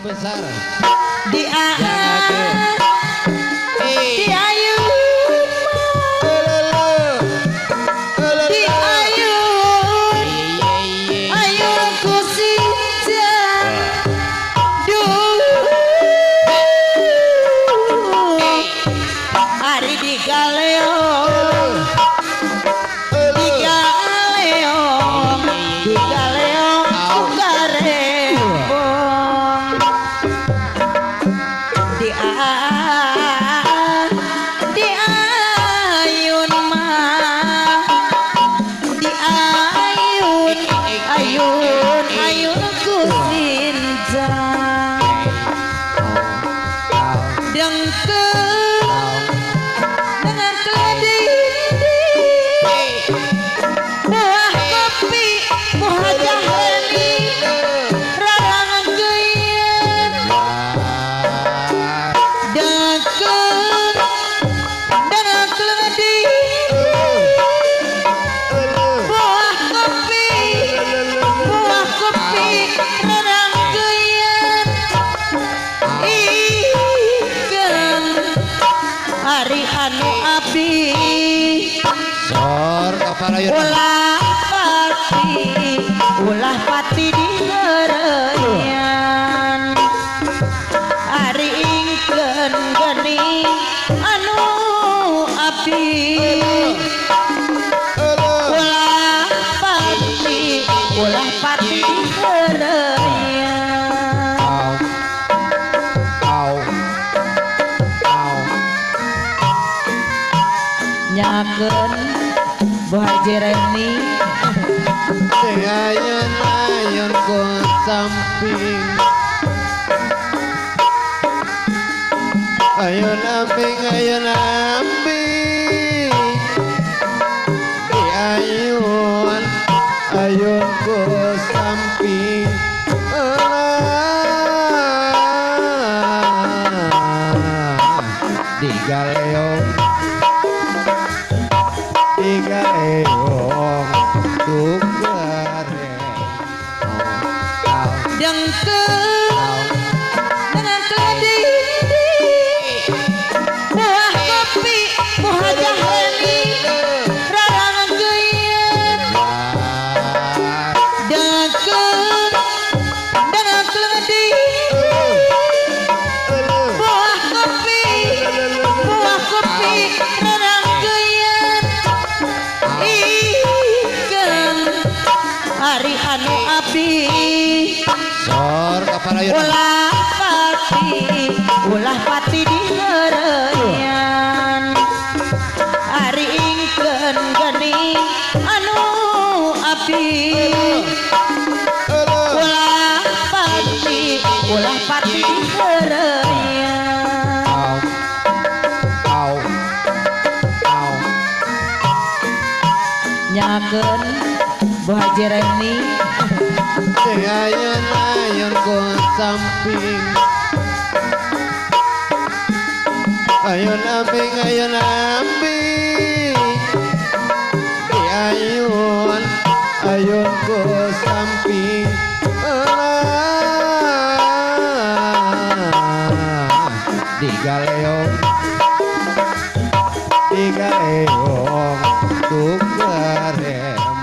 besar di di ayu di ayu ku sinjang hari di galeo ulah pati di hereyan hari ingkeun geni anu abdi ulah pati di hereyan nyakeun Boy Jeremy ayun ku samping ayun amping di ayun ku samping di galeong dengan keladi buah kopi buah jahrani rarangan geyen dengan keladi buah kopi rarangan geyen ikan hari anu abdi ulah pati di hereyan hari ingkeun geni anu abdi ulah pati di hereyan nyakeun Boy Jeremy ayun ku samping ayun amping di ayun ku samping di galeong ku garem